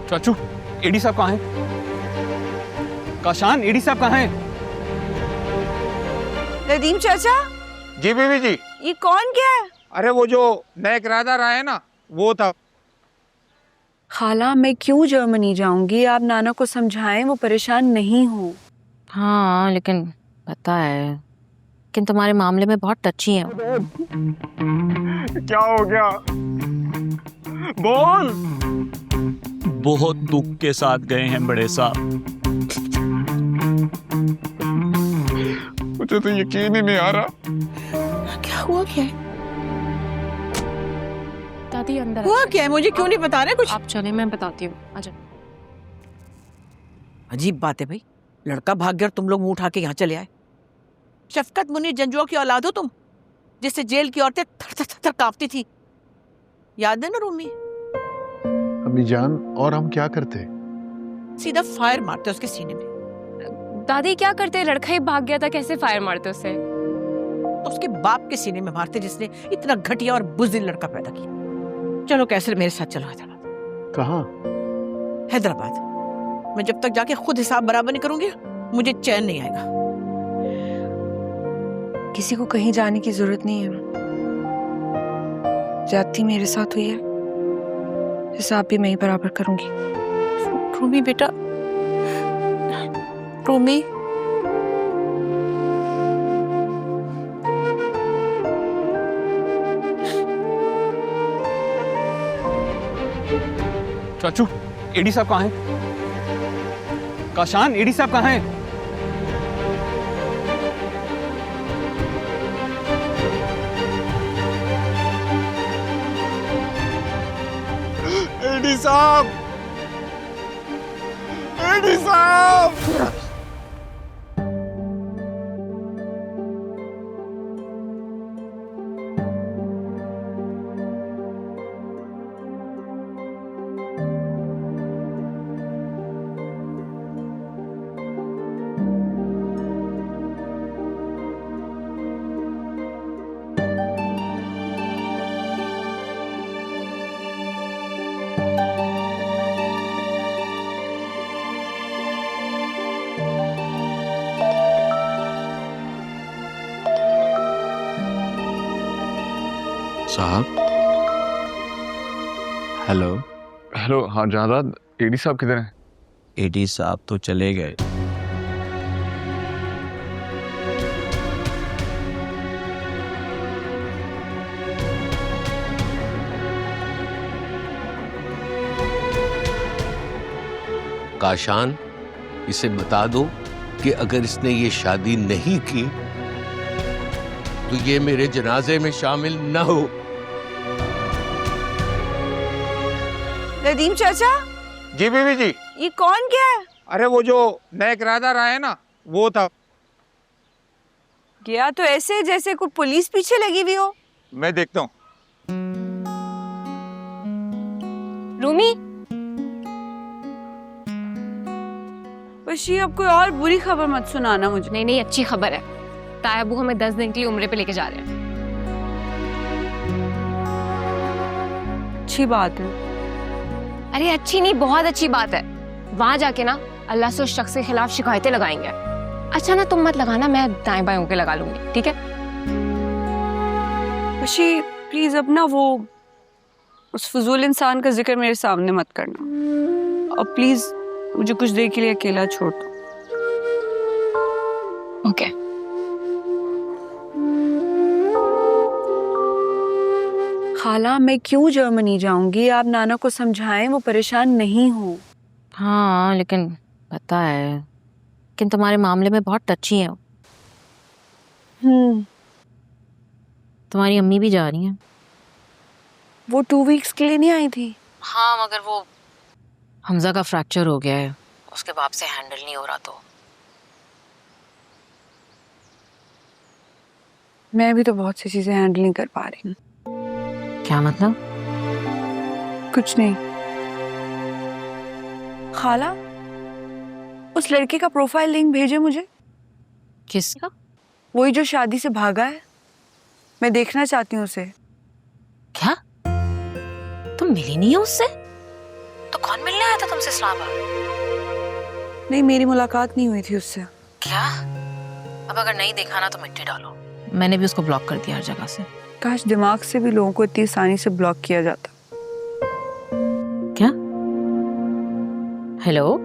चाचू, एडी साहब कहाँ हैं? काशान, एडी साहब कहाँ हैं? नदीम चाचा, जी बीवी जी। ये कौन क्या है? अरे वो जो नए किराएदार आए ना, वो था। खाला, मैं क्यों जर्मनी जाऊंगी? आप नाना को समझाएं, वो परेशान नहीं हो। हाँ लेकिन पता है, लेकिन तुम्हारे मामले में बहुत टची है। क्या हो गया? बोल। बहुत दुख के साथ गए हैं बड़े साहब। मुझे तो यकीन ही नहीं आ रहा। क्या हुआ? क्या दादी अंदर हुआ? क्या है? मुझे क्यों नहीं बता रहे कुछ? आप चले, मैं बताती हूँ। आजा। अजीब बात है भाई, लड़का भाग गया और तुम लोग मुंह उठा के यहाँ चले आए। शफकत मुनीर जंजुआ की औलाद हो तुम, जिससे जेल की औरतें थर थर थर कांपती थी। याद है ना रूमी? अम्मी जान, और हम क्या करते? सीधा फायर मारते उसके सीने में। दादी क्या करते? लड़का ही भाग गया था, कैसे फायर मारते उसे? तो उसके बाप के सीने में मारते, जिसने इतना घटिया और बुज़दिल लड़का पैदा किया। चलो कैसर, मेरे साथ चलो हैदराबाद। कहाँ? हैदराबाद। मैं जब तक जाके खुद हिसाब बराबर नहीं करूंगी, मुझे चैन नहीं आएगा। किसी को कहीं जाने की जरूरत नहीं है। ज्यादती मेरे साथ हुई है, हिसाब भी मैं ही बराबर करूंगी। रूमी बेटा, रूमी। चाचू, एडी साहब कहाँ हैं? काशान, एडी साहब कहाँ हैं? एडी साहब, एडी साहब। साहब, हेलो। हेलो, हाँ जहादाद, एडी साहब किधर हैं? एडी साहब तो चले गए। काशान, इसे बता दो कि अगर इसने ये शादी नहीं की तो ये मेरे जनाजे में शामिल न हो। नदीम चाचा, जी बीवी जी। ये कौन क्या है? अरे वो जो नए किराएदार आए ना, वो था। गया तो ऐसे जैसे कोई पुलिस पीछे लगी हुई हो। मैं देखता हूँ। रूमी, बशी, अब कोई और बुरी खबर मत सुनाना मुझे। नहीं नहीं, अच्छी खबर है। ताया अबू हमें 10 दिन के लिए उम्रे पे लेके जा रहे हैं। अच्छी बात है। अरे अच्छी नहीं, बहुत अच्छी बात है। वहां जाके ना अल्लाह से उस शख्स के खिलाफ शिकायतें लगाएंगे। अच्छा ना, तुम मत लगाना, मैं दाएं बाएं होके लगा लूंगी, ठीक है? बशी प्लीज अब ना वो उस फजूल इंसान का जिक्र मेरे सामने मत करना। और प्लीज मुझे कुछ देर के लिए अकेला छोड़ दो। ओके। खाला, मैं क्यों जर्मनी जाऊंगी? आप नाना को समझाएं, वो परेशान नहीं हो। हाँ लेकिन पता है, लेकिन तुम्हारे मामले में बहुत टची है। तुम्हारी अम्मी भी जा रही हैं। वो 2 वीक्स के लिए नहीं आई थी? हाँ मगर वो हमजा का फ्रैक्चर हो गया है, उसके बाप से हैंडल नहीं हो रहा। तो मैं भी तो बहुत सी चीजें हैंडल नहीं कर पा रही हूँ। क्या मतलब? कुछ नहीं। खाला, उस लड़के का प्रोफाइल लिंक भेजे मुझे। किसका? वही जो शादी से भागा है। मैं देखना चाहती हूँ उसे। क्या तुम मिली नहीं हो उससे? तो कौन मिलने आया था तुमसे इस्लामाबाद? नहीं, मेरी मुलाकात नहीं हुई थी उससे। क्या? अब अगर नहीं देखा ना तो मिट्टी डालो। मैंने भी उसको ब्लॉक कर दिया हर जगह से। काश दिमाग से भी लोगों को इतनी आसानी से ब्लॉक किया जाता। क्या? हेलो?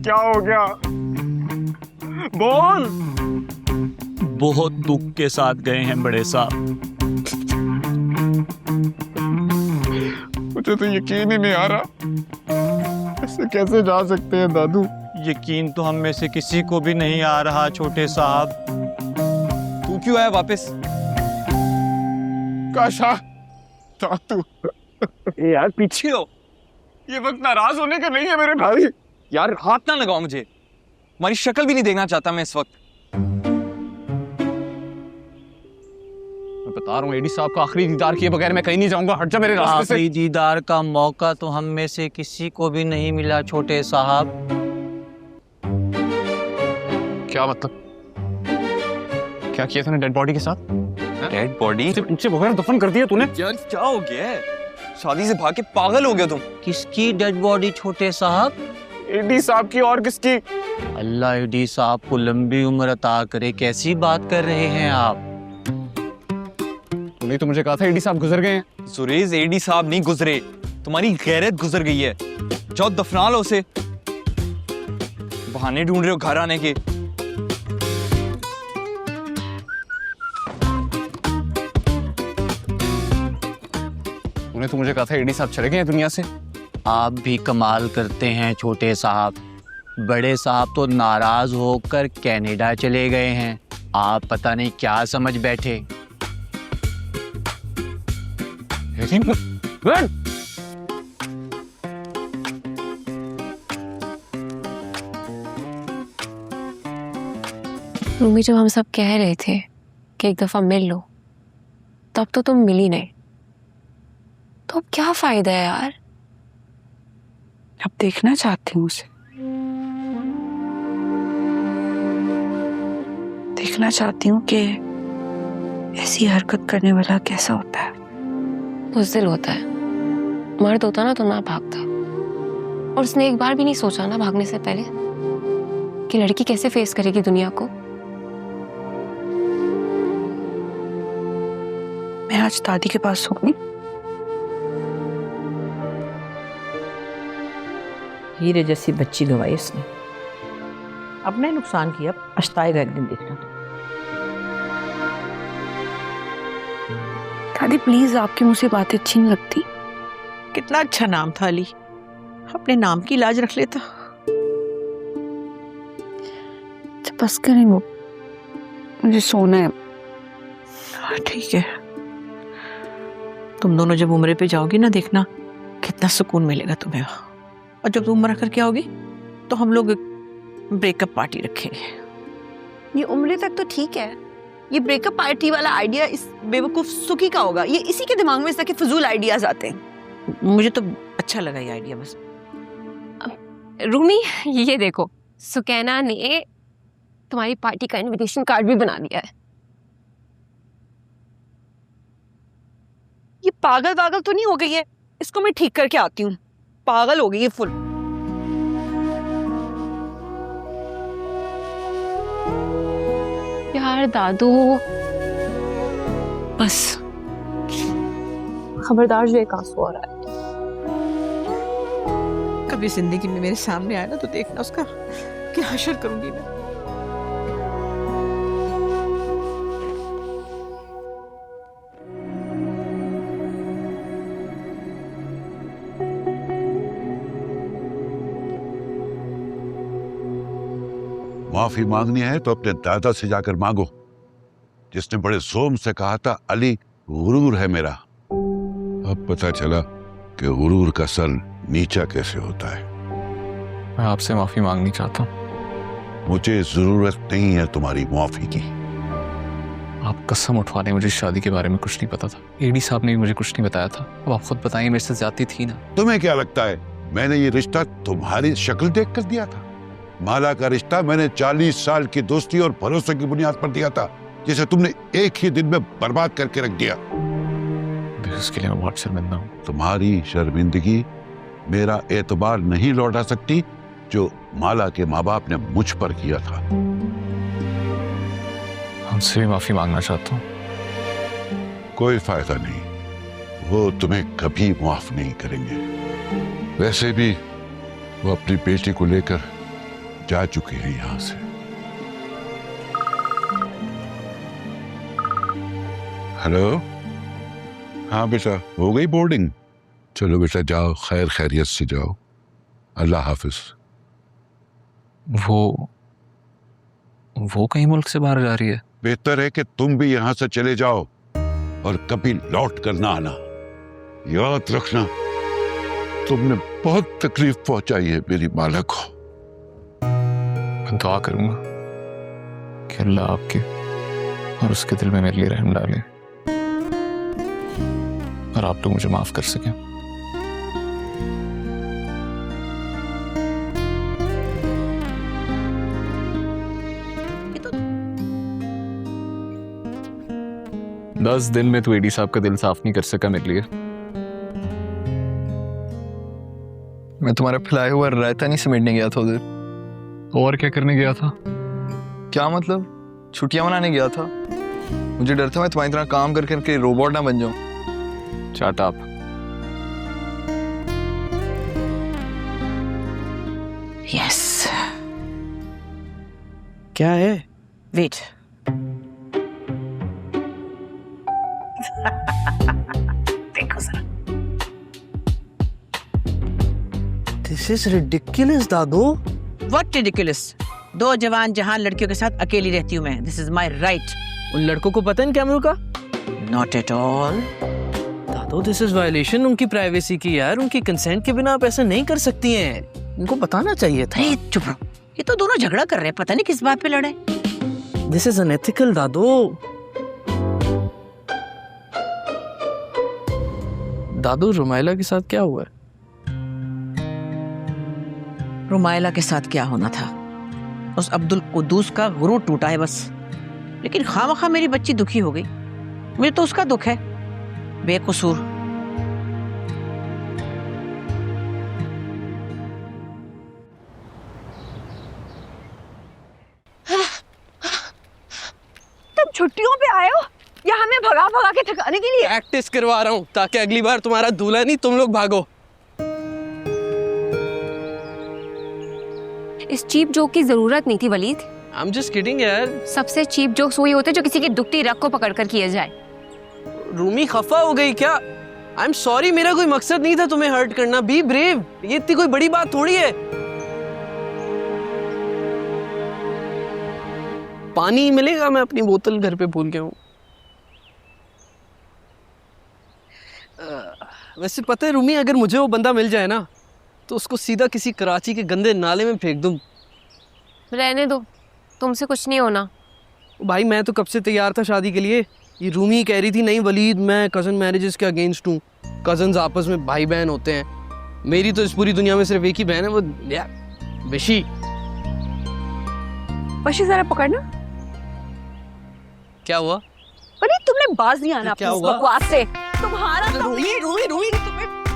क्या हो गया? बोल। बहुत दुख के साथ गए हैं बड़े साहब। मुझे तो यकीन ही नहीं आ रहा, ऐसे कैसे जा सकते हैं दादू? यकीन तो हम में से किसी को भी नहीं आ रहा छोटे साहब। तू क्यों आया वापस? काशा दादू, यार पीछे हो। ये वक्त नाराज होने का नहीं है मेरे भाई। यार हाथ ना लगाओ मुझे, तुम्हारी शक्ल भी नहीं देखना चाहता मैं इस वक्त। मैं बता रहा हूँ एडी साहब का आखिरी दीदार किए बगैर मैं कहीं नहीं जाऊंगा। हट जा मेरे रास्ते से। आखिरी दीदार का मौका तो हम में से किसी को भी नहीं मिला छोटे साहब। क्या मतलब? क्या किया तूने डेड बॉडी के साथ? Dead body? नीचे वगैरह दफन कर दिया तूने? यार क्या हो गया है? शादी से भाग के पागल हो गया तुम। किसकी डेड बॉडी छोटे साहब? एडी साहब की। और किसकी? अल्लाह एडी साहब को लंबी उम्र अता करे। कैसी बात कर रहे हैं आप? तूने तो मुझे कहा था एडी साहब गुजर गए हैं। सुरेश, एडी साहब नहीं गुजरे, तुम्हारी गैरत गुजर गई है। जाओ दफना लो उसे। बहाने ढूंढ रहे हो घर आने के। तूने तो मुझे कहा था एडी साहब चले गए हैं दुनिया से। आप भी कमाल करते हैं छोटे साहब। बड़े साहब तो नाराज होकर कनाडा चले गए हैं। आप पता नहीं क्या समझ बैठे। रूमी, जब हम सब कह रहे थे कि एक दफा मिल लो, तब तो तुम मिली नहीं। तो अब क्या फायदा है यार? अब देखना चाहती हूँ उसे। देखना चाहती हूँ कि ऐसी हरकत करने वाला कैसा होता है। बुज़दिल होता है। मर्द होता ना तो ना भागता। और उसने एक बार भी नहीं सोचा ना भागने से पहले कि लड़की कैसे फेस करेगी दुनिया को। मैं आज दादी के पास सोऊंगी। हीरे जैसी बच्ची गवाई उसने। अपने नुकसान किया, पछताएगा एक दिन देखना। दादी प्लीज, आपकी मुझसे बातें अच्छी नहीं लगती। कितना अच्छा नाम था अली, अपने नाम की लाज रख लेता। बस करें वो, मुझे सोना है। ठीक है, तुम दोनों जब उम्रे पे जाओगी ना, देखना कितना सुकून मिलेगा तुम्हें। और जब तुम उम्र करके आओगी तो हम लोग ब्रेकअप पार्टी रखेंगे। ये उम्र तक तो ठीक है, ये ब्रेकअप पार्टी वाला आइडिया इस बेवकूफ सुखी का होगा। ये इसी के दिमाग में इस तरह के फजूल आइडियाज आते हैं। मुझे तो अच्छा लगा ये आइडिया। बस रूमी, ये देखो, सुकैना ने तुम्हारी पार्टी का इनविटेशन कार्ड भी बना दिया है। ये पागल पागल तो नहीं हो गई है? इसको मैं ठीक करके आती हूँ। पागल हो गई है फुल। यार दादू, बस खबरदार जो एक आंसू आ रहा है। कभी जिंदगी में मेरे सामने आया ना तो देखना उसका क्या हशर करूंगी मैं। माफी मांगनी है तो अपने दादा से जाकर मांगो, जिसने बड़े जोम से कहा था अली गुरूर है मेरा। अब पता चला कि गुरूर का सर नीचा कैसे होता है। मैं आपसे माफी मांगनी चाहता हूँ। मुझे जरूरत नहीं है तुम्हारी माफी की। आप कसम उठवा लें, मुझे शादी के बारे में कुछ नहीं पता था। एडी साहब ने भी मुझे कुछ नहीं बताया था। अब आप खुद बताइए, मेरे से ज्यादती थी ना। तुम्हें क्या लगता है मैंने ये रिश्ता तुम्हारी शक्ल देख कर दिया था? माला का रिश्ता मैंने 40 साल की दोस्ती और भरोसे की बुनियाद पर दिया था, जिसे तुमने एक ही दिन में बर्बाद करके रख दिया। इसके लिए मैं बहुत शर्मिंदा हूँ। तुम्हारी शर्मिंदगी मेरा एतबार नहीं लौटा सकती जो माला के माँ बाप ने मुझ पर किया था। हमसे भी माफी मांगना चाहता हूँ। कोई फायदा नहीं, वो तुम्हें कभी माफ नहीं करेंगे। वैसे भी वो अपनी बेटी को लेकर जा चुके हैं यहां से। हेलो, हाँ बेटा, हो गई बोर्डिंग? चलो बेटा जाओ, खैर खैरियत से जाओ। अल्लाह हाफिज। वो कहीं मुल्क से बाहर जा रही है? बेहतर है कि तुम भी यहां से चले जाओ और कभी लौट कर ना आना। याद रखना, तुमने बहुत तकलीफ पहुंचाई है मेरी माला को। मैं दुआ करूंगा कि अल्लाह आपके और उसके दिल में मेरे लिए रहम डाले और आप लोग मुझे माफ कर सकें। दस दिन में तो एडी साहब का दिल साफ नहीं कर सका मेरे लिए। मैं तुम्हारा फैलाया हुआ रायता नहीं समेटने गया था उधर। और क्या करने गया था? क्या मतलब? छुट्टियां मनाने गया था। मुझे डर था मैं तुम्हारी तरह काम कर करके रोबोट ना बन जाऊं। चाट आप। यस। क्या है? वेट। देखो जरा। This is ridiculous, Dadu. What ridiculous? 2 जवान जहां लड़कियों के साथ अकेली रहती हूँ मैं। This is my right. उन लड़कों को पता है इन कैमरों का? Not at all. Dadu, this is violation उनकी प्राइवेसी की यार। उनकी कंसेंट के बिना आप ऐसा नहीं कर सकती हैं। उनको बताना चाहिए था। अरे चुप रहो। ये तो दोनों झगड़ा कर रहे हैं, पता नहीं किस बात पे लड़े। This is unethical, दादू। दादू, रुमाइला के साथ क्या हुआ है? रुमाइला के साथ क्या होना था? उस अब्दुल कुद्दूस का गुरूर टूटा है बस। लेकिन खामखा मेरी बच्ची दुखी हो गई। मुझे तो उसका दुख है, बेकसूर। तुम छुट्टियों पे आए हो या हमें भगा भगा के थकाने के लिए? प्रैक्टिस करवा रहा हूँ ताकि अगली बार तुम्हारा दूल्हा नहीं तुम लोग भागो। इस चीप जोक की जरूरत नहीं थी वलीद। I'm just kidding यार। सबसे चीप जोक्स वही होते जो किसी की दुखती रग को पकड़कर किया जाए। रूमी खफा हो गई क्या? I'm sorry, मेरा कोई मकसद नहीं था तुम्हें हर्ट करना। Be brave। ये इतनी कोई बड़ी बात थोड़ी है। पानी मिलेगा? मैं अपनी बोतल घर पे भूल गया हूँ। वैसे पता है रूमी, अगर मुझे वो बंदा मिल जाए ना तो उसको सीधा किसी कराची के गंदे नाले में फेंक दूं। रहने दो, तुमसे कुछ नहीं होना। भाई मैं तो कब से तैयार था शादी के लिए। ये रूमी कह रही थी नहीं वलीद, मैं कज़न मैरिजेस के अगेंस्ट हूँ। कज़न्स आपस में भाई बहन होते हैं। मेरी तो इस पूरी दुनिया में सिर्फ एक ही बहन है, वो विशी। वशी जरा पकड़ना। क्या हुआ? वलीद, तुमने बाज नहीं आना क्या अपनी हुआ? बकवास से। तुम्हारा तो रूमी